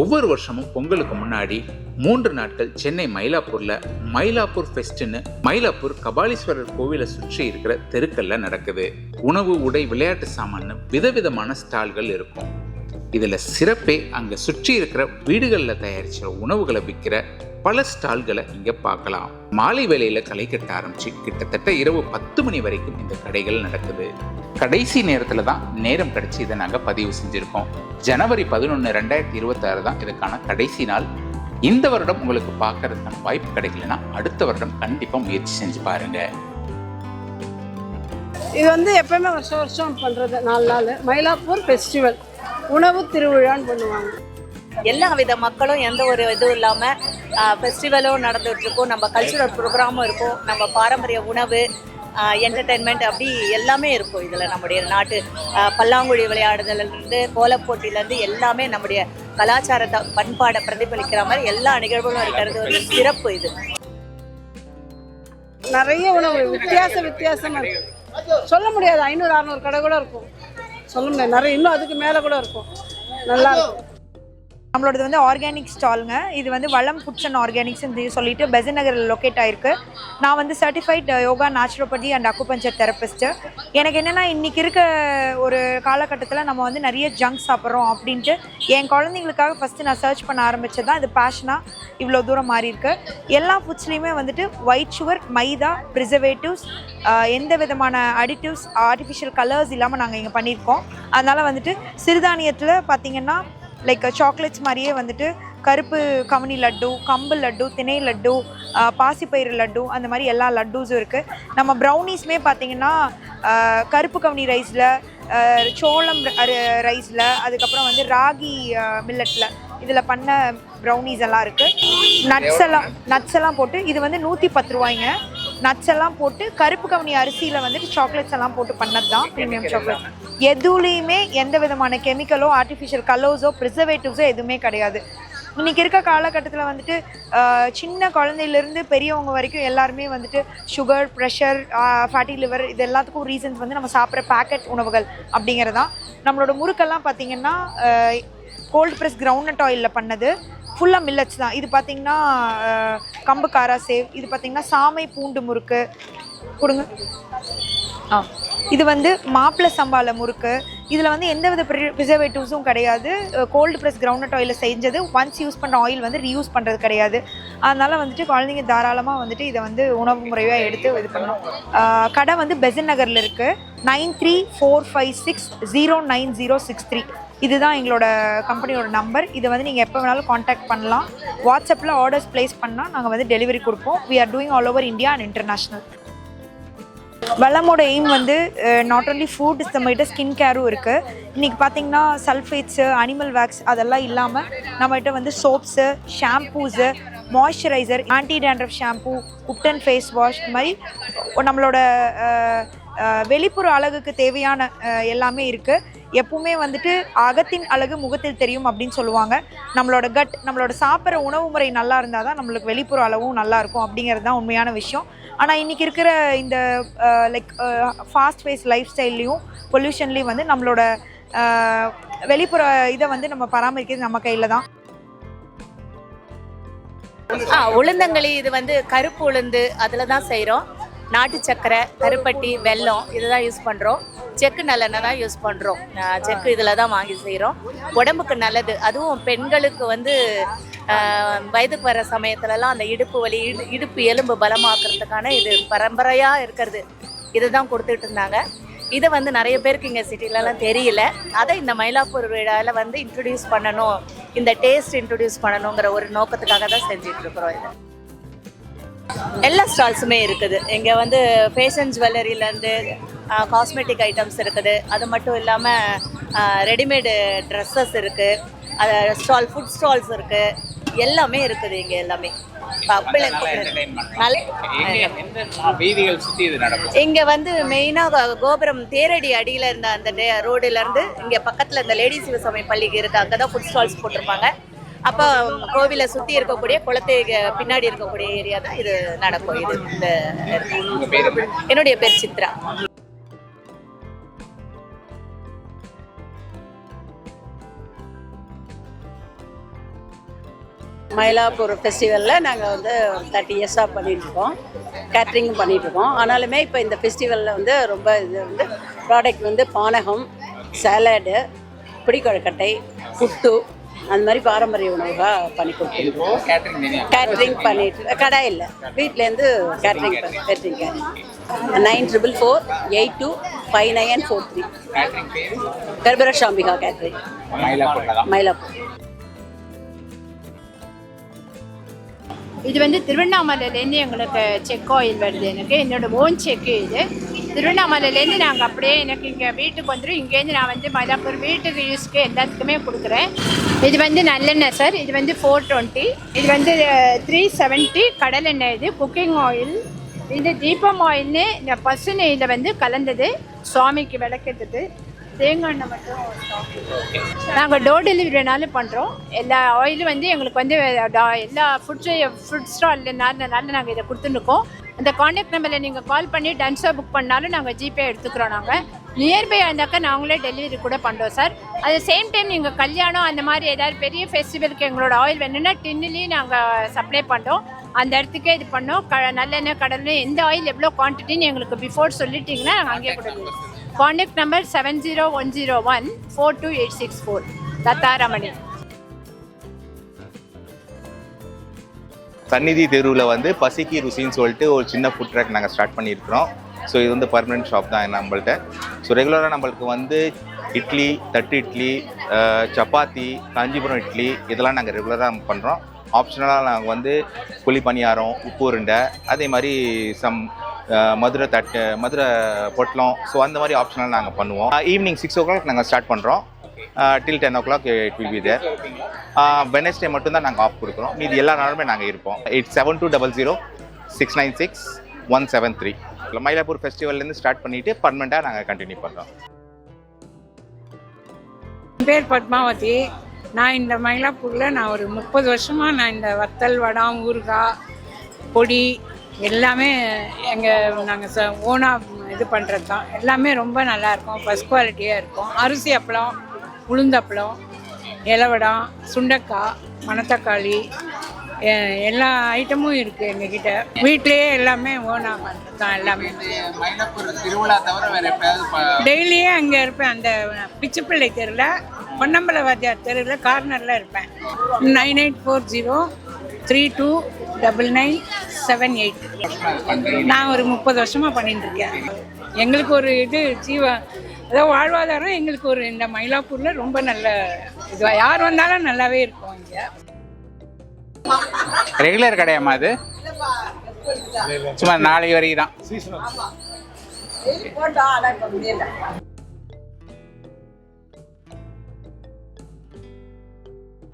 ஒவ்வொரு வருஷமும் பொங்கலுக்கு முன்னாடி 3 நாட்கள் சென்னை மயிலாப்பூர்ல மயிலாப்பூர் ஃபெஸ்ட்னு மயிலாப்பூர் கபாலீஸ்வரர் கோவிலை சுற்றி இருக்கிற தெருக்கல்ல நடக்குது. உணவு, உடை, விளையாட்டு சாமான்னு விதவிதமான ஸ்டால்கள் இருக்கும். இதுல சிறப்பே அங்க சுற்றி இருக்கிற வீடுகள்ல தயாரிச்ச உணவுகளை விற்கிற பல ஸ்டால்களை இங்க பார்க்கலாம். மாலை வேளையில களை கட்ட ஆரம்பிச்சு கிட்டத்தட்ட இரவு 10 மணி வரைக்கும் இந்த கடைகள் நடக்குது. கடைசி நேரத்துல தான் நேரம் கிடைச்சி இதை நாங்க பதிவு செஞ்சிருக்கோம். ஜனவரி 11, 2026 தான் இதுக்கான கடைசி நாள். இந்த வருடம் உங்களுக்கு பார்க்கறதுக்கான வாய்ப்பு கிடைக்கலன்னா அடுத்த வருடம் கண்டிப்பா முயற்சி செஞ்சு பாருங்க. இது வந்து எப்பயுமே வருஷம் வருஷம் பண்றது 4 நாள் மயிலாப்பூர் ஃபெஸ்டிவல் உணவு திருவிழான்னு பண்ணுவாங்க. எல்லா வித மக்களும் எந்த ஒரு இதுவும் இல்லாமல் ஃபெஸ்டிவலும் நடந்துகிட்ருக்கும். நம்ம கல்ச்சுரல் ப்ரோக்ராமும் இருக்கும். நம்ம பாரம்பரிய உணவு, என்டர்டெயின்மெண்ட் அப்படி எல்லாமே இருக்கும். இதில் நம்முடைய நாட்டு பல்லாங்குழி விளையாடுதலேருந்து கோலப்போட்டிலேருந்து எல்லாமே நம்முடைய கலாச்சாரத்தை பண்பாடை பிரதிபலிக்கிற மாதிரி எல்லா நிகழ்வுகளும் இருக்கிறது ஒரு சிறப்பு. இது நிறைய உணவு வித்தியாசமாக இருக்கும். சொல்ல முடியாது, 500-600 கடை கூட இருக்கும். சொல்ல முடியாது, நிறைய இன்னும் அதுக்கு மேலே கூட இருக்கும். நல்லா இருக்கும். நம்மளோடது வந்து ஆர்கானிக் ஸ்டாலுங்க. இது வந்து வளம் ஃபுட்ஸ் அண்ட் ஆர்கானிக்ஸ் சொல்லிட்டு பெசன்ட் நகரில் லொக்கேட் ஆகிருக்கு. நான் வந்து certified yoga, naturopathy and acupuncture therapist. எனக்கு என்னென்னா இன்றைக்கி இருக்க ஒரு காலகட்டத்தில் நம்ம வந்து நிறைய ஜங்க் சாப்பிட்றோம் அப்படின்ட்டு என் குழந்தைங்களுக்காக ஃபஸ்ட்டு நான் சர்ச் பண்ண ஆரம்பித்தது தான் இது பேஷனாக இவ்வளோ தூரம் மாறி இருக்கு. எல்லா ஃபுட்ஸ்லேயுமே வந்துட்டு ஒயிட் சுகர், மைதா, ப்ரிசர்வேட்டிவ்ஸ், எந்த விதமான அடிட்டிவ்ஸ், ஆர்டிஃபிஷியல் கலர்ஸ் இல்லாமல் நாங்கள் இங்கே பண்ணியிருக்கோம். அதனால் வந்துட்டு சிறுதானியத்தில் பார்த்திங்கன்னா லைக் சாக்லேட்ஸ் மாதிரியே வந்துட்டு கருப்பு கவனி லட்டு, கம்பு லட்டு, திணை லட்டு, பாசிப்பயிறு லட்டு, அந்த மாதிரி எல்லா லட்டூஸும் இருக்குது. நம்ம ப்ரௌனீஸுமே பார்த்திங்கன்னா கருப்பு கவனி ரைஸில், சோளம் ரைஸில், அதுக்கப்புறம் வந்து ராகி மில்லட்டில் இதில் பண்ண ப்ரௌனீஸ் எல்லாம் இருக்குது. நட்ஸ் எல்லாம் போட்டு இது வந்து 110 ரூபாய்ங்க. நட்ஸ் எல்லாம் போட்டு கருப்பு கவனி அரிசியில் வந்துட்டு சாக்லேட்ஸ் எல்லாம் போட்டு பண்ணது தான் ப்ரீமியம் சாக்லேட். எதுலேயுமே எந்த விதமான கெமிக்கலோ, ஆர்டிஃபிஷியல் கலர்ஸோ, ப்ரிசர்வேட்டிவ்ஸோ எதுவுமே கிடையாது. இன்றைக்கி இருக்க காலகட்டத்தில் வந்துட்டு சின்ன குழந்தையிலேருந்து பெரியவங்க வரைக்கும் எல்லாருமே வந்துட்டு சுகர், ப்ரெஷர், ஃபேட்டி லிவர் இது எல்லாத்துக்கும் ரீசன்ஸ் வந்து நம்ம சாப்பிட்ற பேக்கெட் உணவுகள் அப்படிங்கிறதான். நம்மளோட முறுக்கெல்லாம் பார்த்திங்கன்னா கோல்டு ப்ரெஸ் கிரவுண்ட்நட் ஆயிலில் பண்ணது, ஃபுல்லாக மில்லட்ஸ் தான். இது பார்த்திங்கன்னா கம்பு காரா சேவ், இது பார்த்திங்கன்னா சாமை பூண்டு முறுக்கு கொடுங்க. இது வந்து மாப்பிள்ளை சம்பால முறுக்கு. இதில் வந்து எந்தவித ப்ரிசர்வேட்டிவ்ஸும் கிடையாது. கோல்டு ப்ரெஸ் கிரவுண்ட்நட் ஆயிலில் செஞ்சது. ஒன்ஸ் யூஸ் பண்ணுற ஆயில் வந்து ரீயூஸ் பண்ணுறது கிடையாது. அதனால் வந்துட்டு குழந்தைங்க தாராளமாக வந்துட்டு இதை வந்து உணவு முறையாக எடுத்து இது பண்ணணும். கடை வந்து பெசன்ட் நகரில் இருக்குது. 9345609063 இதுதான் எங்களோட கம்பெனியோட நம்பர். இதை வந்து நீங்கள் எப்போ வேணாலும் காண்டாக்ட் பண்ணலாம். வாட்ஸ்அப்பில் ஆர்டர்ஸ் ப்ளேஸ் பண்ணால் நாங்கள் வந்து டெலிவரி கொடுப்போம். We are doing all over India and international. வளமோட எய்ம் வந்து நாட் ஓன்லி ஃபுட், நம்மகிட்ட ஸ்கின் கேரும் இருக்குது. இன்றைக்கி பார்த்திங்கன்னா சல்ஃபேட்ஸு, அனிமல் வேக்ஸ் அதெல்லாம் இல்லாமல் நம்மகிட்ட வந்து soaps, shampoos, moisturiser, anti dandruff shampoo, ubtan face wash, இந்த மாதிரி நம்மளோட வெளிப்புற அழகுக்கு தேவையான எல்லாமே இருக்குது. எப்பவுமே வந்துட்டு அகத்தின் அழகு முகத்தில் தெரியும் அப்படின்னு சொல்லுவாங்க. நம்மளோட கட், நம்மளோட சாப்பிட்ற உணவு முறை நல்லா இருந்தால் தான் நம்மளுக்கு வெளிப்புற அளவும் நல்லாயிருக்கும் அப்படிங்கிறது தான் உண்மையான விஷயம். ஆனால் இன்றைக்கி இருக்கிற இந்த லைக் ஃபாஸ்ட் பேஸ் லைஃப் ஸ்டைல்லையும் பொல்யூஷன்லேயும் வந்து நம்மளோட வெளிப்புற இதை வந்து நம்ம பராமரிக்கிறது நம்ம கையில் தான். உளுந்தங்களி இது வந்து கருப்பு உளுந்து அதில் தான் செய்கிறோம். நாட்டு சக்கரை, கருப்பட்டி, வெல்லம் இதுதான் யூஸ் பண்ணுறோம். செக்கு நல்லெண்ணெய் தான் யூஸ் பண்ணுறோம். செக்கு இதில் தான் வாங்கி செய்கிறோம். உடம்புக்கு நல்லது. அதுவும் பெண்களுக்கு வந்து வயதுக்கு வர சமயத்துலலாம் அந்த இடுப்பு வலி, இடுப்பு எலும்பு பலமாக்குறதுக்கான இது பரம்பரையாக இருக்கிறது. இதுதான் கொடுத்துட்டு இருந்தாங்க. இதை வந்து நிறைய பேருக்கு இங்கே சிட்டிலலாம் தெரியல. அதை இந்த மயிலாப்பூர் விழாவில் வந்து இன்ட்ரடியூஸ் பண்ணணும், இந்த டேஸ்ட் இன்ட்ரடியூஸ் பண்ணணுங்கிற ஒரு நோக்கத்துக்காக தான் செஞ்சிட்ருக்குறோம். இது எல்லா ஸ்டால்ஸுமே இருக்குது. இங்கே வந்து ஃபேஷன் ஜுவல்லரியிலேருந்து காஸ்மெட்டிக் ஐட்டம்ஸ் இருக்குது. அது மட்டும் இல்லாமல் ரெடிமேடு ட்ரெஸ்ஸஸ் இருக்குது. அது ஸ்டால், ஃபுட் ஸ்டால்ஸ் இருக்குது. எல்லாமே இருக்குது இங்கே. எல்லாமே இங்கே வந்து மெயினாக கோபுரம் தேரடி அடியில் இருந்த அந்த ரோடுலேருந்து இங்கே பக்கத்தில் இந்த லேடிஸ் சிவசமய பள்ளிக்கு இருக்குது. அங்கே தான் ஃபுட் ஸ்டால்ஸ் போட்டிருப்பாங்க. அப்போ கோவிலை சுற்றி இருக்கக்கூடிய குளத்தை பின்னாடி இருக்கக்கூடிய ஏரியா தான் இது நடக்கும். இது இந்த என்னுடைய பேர் சித்ரா. மயிலாப்பூர் ஃபெஸ்டிவலில் நாங்கள் வந்து 30 இயர்ஸாக பண்ணிகிட்ருக்கோம், கேட்ரிங்கும் பண்ணிகிட்ருக்கோம். ஆனாலுமே இப்போ இந்த ஃபெஸ்டிவலில் வந்து ரொம்ப இது வந்து ப்ராடக்ட் வந்து பானகம், சாலடு, பிடிக்கொழுக்கட்டை, புட்டு அந்த மாதிரி பாரம்பரிய உணவுகாக பண்ணி கொடுத்துருக்கோம். கேட்ரிங் பண்ணிட்டு கடை இல்லை, வீட்டிலேருந்து கேட்ரிங் 9444825943 கர்பரஷாம்பிகா கேட்ரிங், மயிலாப்பூர். இது வந்து திருவண்ணாமலையிலேருந்து எங்களுக்கு செக் ஆயில் வருது. எனக்கு என்னோடய ஓன் செக்கு இது. திருவண்ணாமலையிலேருந்து நாங்கள் அப்படியே எனக்கு இங்கே வீட்டுக்கு வந்துடும். இங்கேருந்து நான் வந்து மயிலாப்பூர் வீட்டுக்கு யூஸ்க்கு எல்லாத்துக்குமே கொடுக்குறேன். இது வந்து நல்லெண்ணெய் சார், இது வந்து 420, இது வந்து 370 கடலெண்ணெய், இது குக்கிங் ஆயில். இது தீபம் ஆயில்னு இந்த பசு நெய்யில் வந்து கலந்தது, சுவாமிக்கு விளக்கெடுத்தது. தேங்காய் எண்ணெய் மட்டும் நாங்கள் டோர் டெலிவரினாலும் பண்ணுறோம். எல்லா ஆயிலும் வந்து எங்களுக்கு வந்து எல்லா ஃபுட் ஸ்டால்னால நாங்கள் இதை கொடுத்துருக்கோம். அந்த கான்டாக்ட் நம்பரில் நீங்கள் கால் பண்ணி டன்ஸாக புக் பண்ணாலும் நாங்கள் ஜிபே எடுத்துக்கிறோம். நாங்கள் நியர்பை இருந்தாக்கா நாங்களே டெலிவரி கூட பண்ணுறோம் சார். அட் சேம் டைம் நீங்கள் கல்யாணம் அந்த மாதிரி ஏதாவது பெரிய ஃபெஸ்டிவலுக்கு எங்களோட ஆயில் வேணும்னா டின்னுலேயும் நாங்கள் சப்ளை பண்ணுறோம். அந்த இடத்துக்கே இது பண்ணோம். நல்லெண்ணெய், கடலெண்ணெய், எந்த ஆயில் எவ்வளோ குவான்டிட்டின்னு எங்களுக்கு பிஃபோர் சொல்லிட்டிங்கன்னா நாங்கள் அங்கேயே கொடுக்குறோம். Contact number 7010142864 தத்தாரமணி. சந்நிதி தெருவில் வந்து பசிக்கு ருசின்னு சொல்லிட்டு ஒரு சின்ன ஃபுட் ட்ராக் நாங்கள் ஸ்டார்ட் பண்ணியிருக்கிறோம். ஸோ இது வந்து பர்மனெண்ட் ஷாப் தான் நம்மள்ட்ட. ஸோ ரெகுலராக நம்மளுக்கு வந்து இட்லி, தட்டு இட்லி, சப்பாத்தி, காஞ்சிபுரம் இட்லி இதெல்லாம் நாங்கள் ரெகுலராக பண்ணுறோம். ஆப்ஷனலாக நாங்கள் வந்து புளி பணியாரம், உப்பு உருண்டை, அதே மாதிரி மதுரை பொட்டலம், ஸோ அந்த மாதிரி ஆப்ஷனலாக நாங்கள் பண்ணுவோம். ஈவினிங் 6 o'clock நாங்கள் ஸ்டார்ட் பண்ணுறோம். டில் 10 o'clock it will be there. Wednesday மட்டும்தான் நாங்கள் ஆஃப் கொடுக்குறோம். மீதி எல்லா நாளுமே நாங்கள் இருப்போம். 872006966173. மயிலாப்பூர் ஃபெஸ்டிவல்லேருந்து ஸ்டார்ட் பண்ணிவிட்டு பர்மனெண்ட்டாக நாங்கள் கண்டினியூ பண்ணுறோம். என் பேர் பத்மாவதி. நான் இந்த மயிலாப்பூரில் நான் ஒரு 30 வருஷமாக நான் இந்த வத்தல், வடம், ஊறுகாய், பொடி எல்லாமே நாங்கள் ஓனாக இது பண்ணுறது தான். எல்லாமே ரொம்ப நல்லாயிருக்கும், ஃபஸ்ட் குவாலிட்டியாக இருக்கும். அரிசி அப்பளம், உளுந்தப்பளம், இலவடம், சுண்டக்காய், மணத்தக்காளி எல்லா ஐட்டமும் இருக்குது எங்ககிட்ட. வீட்லேயே எல்லாமே ஓனாக பண்ணுறது தான். எல்லாமே டெய்லியே அங்கே இருப்பேன். அந்த பிச்சுப்பிள்ளை தெருவில், பொன்னம்பல வாத்தியார் தெருவில் கார்னரில் இருப்பேன். 9840329978. நான் ஒரு 30 வருஷமாக பண்ணிட்டுருக்கேன். எங்களுக்கு ஒரு இது அதாவது வாழ்வாதாரம் எங்களுக்கு ஒரு இந்த மயிலாப்பூரில் ரொம்ப நல்ல இது. யார் வந்தாலும் நல்லாவே இருக்கும். இங்கே ரெகுலர் கடையாமா அது? சும்மா நாளைக்கு வரைக்கும் தான்.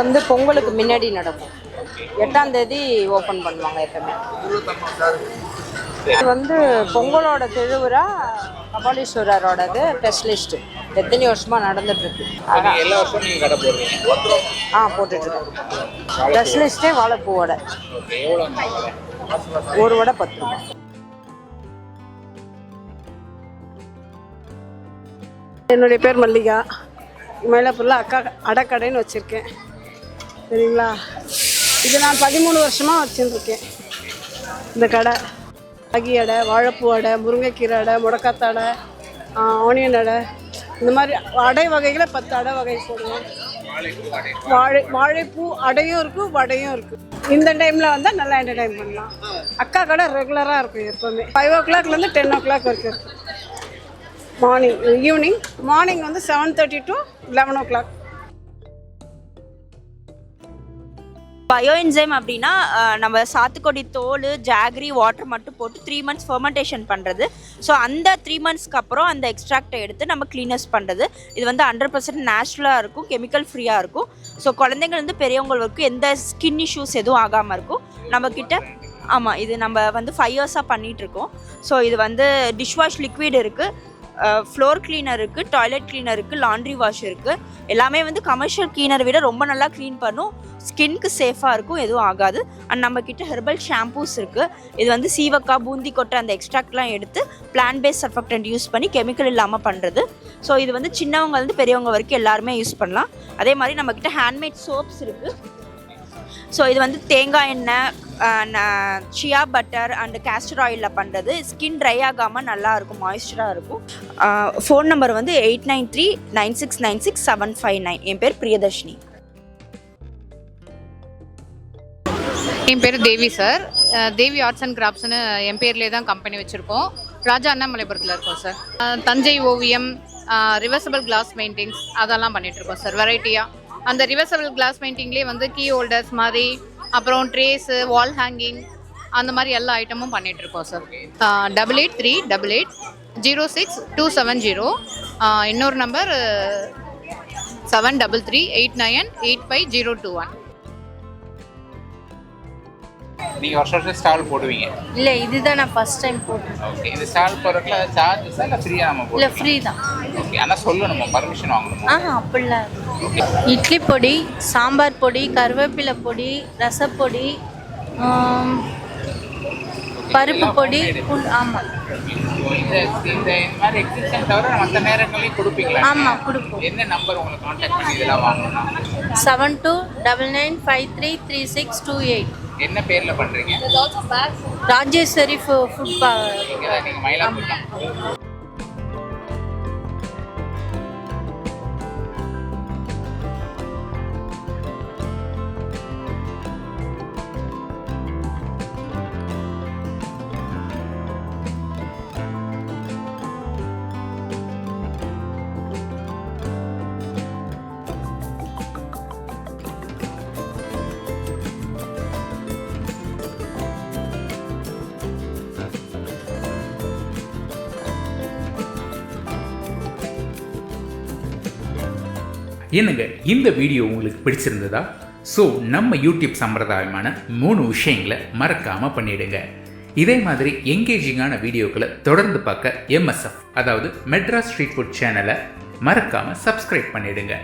வந்து பொங்கலுக்கு முன்னாடி நடக்கும். 8ஆம் தேதி ஓப்பன் பண்ணுவாங்க எப்பவுமே. இது வந்து பொங்கலோட திருவிழா, கபாலீஸ்வரரோடது ஸ்பெஷலிஸ்ட். எத்தனை வருஷமா நடந்துட்டு இருக்கு. எல்லா வருஷமும் நீங்க கடை போடுறீங்க? போட்டுட்டு இருக்கோம். ஸ்பெஷலிஸ்டே வாழைப்பூ வடை. ஒரு வடை 10 ரூபாய். என்னுடைய பேர் மல்லிகா. மயிலாப்பூரில் அக்கா அடைக்கடைன்னு வச்சுருக்கேன், சரிங்களா. இது நான் 13 வருஷமாக வச்சுருக்கேன் இந்த கடை. ராகி அடை, வாழைப்பூ அடை, முருங்கைக்கீரை அடை, முடக்காத்த அடை, ஆனியன் அடை, இந்த மாதிரி அடை வகைகளை 10 அடை வகை போடுவோம். வாழைப்பூ அடையும் இருக்குது, வடையும் இருக்குது. இந்த டைமில் வந்தால் நல்லா என்டர்டைன் பண்ணலாம். அக்கா கடை ரெகுலராக இருக்கும் எப்போவுமே. 5 o'clockலேருந்து 10 o'clock வரைக்கும் இருக்கும். மார்னிங் வந்து 7:30 to 11 o'clock. பயோ என்சைம் அப்படின்னா நம்ம சாத்துக்கொடி தோல், ஜாகரி, வாட்டர் மட்டும் போட்டு 3 months ஃபெர்மெண்டேஷன் பண்ணுறது. ஸோ அந்த 3 monthsக்கு அப்புறம் அந்த எக்ஸ்ட்ராக்டை எடுத்து நம்ம க்ளீனஸ் பண்ணுறது. இது வந்து 100% நேச்சுரலாக இருக்கும், கெமிக்கல் ஃப்ரீயாக இருக்கும். ஸோ குழந்தைங்கள்லேருந்து பெரியவங்களுக்கு எந்த ஸ்கின் இஷ்யூஸ் எதுவும் ஆகாமல் இருக்கும் நம்மக்கிட்ட. ஆமாம், இது நம்ம வந்து 5 yearsஆக பண்ணிகிட்ருக்கோம். ஸோ இது வந்து டிஷ்வாஷ் லிக்விட் இருக்குது, ஃப்ளோர் கிளீனர் இருக்குது, டாய்லெட் கிளீனர் இருக்குது, லாண்ட்ரி வாஷ் இருக்குது. எல்லாமே வந்து கமர்ஷியல் கிளீனரை விட ரொம்ப நல்லா க்ளீன் பண்ணும், ஸ்கின்க்கு சேஃபாக இருக்கும், எதுவும் ஆகாது. அண்ட் நம்மக்கிட்ட ஹெர்பல் ஷாம்பூஸ் இருக்குது. இது வந்து சீவக்காய், பூந்தி கொட்டை அந்த எக்ஸ்ட்ராக்ட்லாம் எடுத்து பிளான்ட் பேஸ்ட் சர்ஃபெக்டன்ட் யூஸ் பண்ணி கெமிக்கல் இல்லாமல் பண்ணுறது. ஸோ இது வந்து சின்னவங்கலேருந்து பெரியவங்க வரைக்கும் எல்லாருமே யூஸ் பண்ணலாம். அதே மாதிரி நம்மக்கிட்ட ஹேண்ட்மேட் சோப்ஸ் இருக்குது. ஸோ இது வந்து தேங்காய் எண்ணெய், சியா பட்டர் அண்ட் கேஸ்டர் ஆயிலில் பண்ணுறது. ஸ்கின் ட்ரை ஆகாமல் நல்லாயிருக்கும், மாய்ஸ்சராக இருக்கும். ஃபோன் நம்பர் வந்து 8939696759. என் பேர் பிரியதர்ஷினி. என் பேர் தேவி சார். தேவி ஆர்ட்ஸ் அண்ட் கிராஃப்ட்ஸ்னு என் பேர்லேயே தான் கம்பெனி வச்சுருக்கோம். ராஜா அண்ணாமலைபுரத்தில் இருக்கோம் சார். தஞ்சை ஓவியம், ரிவர்சபிள் கிளாஸ் பெயிண்டிங்ஸ் அதெல்லாம் பண்ணிகிட்ருக்கோம் சார் வெரைட்டியாக. அந்த ரிவர்சபிள் கிளாஸ் பெயிண்டிங்லேயே வந்து கீ ஹோல்டர்ஸ் மாதிரி, அப்புறம் ட்ரேஸு, வால் ஹேங்கிங், அந்த மாதிரி எல்லா ஐட்டமும் பண்ணிகிட்ருக்கோம் சார். 8838806270. இன்னொரு நம்பர் 7338985021. நீங்கள் வருஷம் ஸ்டால் போடுவீங்க? இல்லை, இதுதான் நான் ஃபர்ஸ்ட் டைம் போட்டேன். ஓகே. இந்த ஸ்டால் போடுறதுல சார்ஜஸா இல்லை ஃப்ரீயாக நம்ம இல்லை, போடுறோம்? ஃப்ரீ தான். ஓகே. ஆனால் சொல்லணுமா, பர்மிஷன் வாங்கணுமா? அப்படிலாம் இட்லி பொடி, சாம்பார் பொடி, கருவேப்பிலை பொடி, ரசப்பொடி, பருப்பு பொடி. ஆமாம். இந்த மாதிரி எக்ஸிபிஷன் தவிர மற்ற நேரங்களையும் கொடுப்பீங்களா? ஆமாம், கொடுப்போம். என்ன நம்பர் உங்களுக்கு கான்டாக்ட் பண்ணி இதெல்லாம் வாங்கணும்னா? 7299533628. என்ன பேரில் பண்ணுறீங்க? ராஜேஸ்வரி ஃபுட் நீங்கள் மயிலாப்பூர் தான். என்னங்க, இந்த வீடியோ உங்களுக்கு பிடிச்சிருந்ததா? ஸோ நம்ம யூடியூப் சம்பிரதாயமான 3 விஷயங்களை மறக்காமல் பண்ணிவிடுங்க. இதே மாதிரி என்கேஜிங்கான வீடியோக்களை தொடர்ந்து பார்க்க MSF, அதாவது மெட்ராஸ் ஸ்ட்ரீட் ஃபுட் சேனலை மறக்காமல் சப்ஸ்கிரைப் பண்ணிவிடுங்க.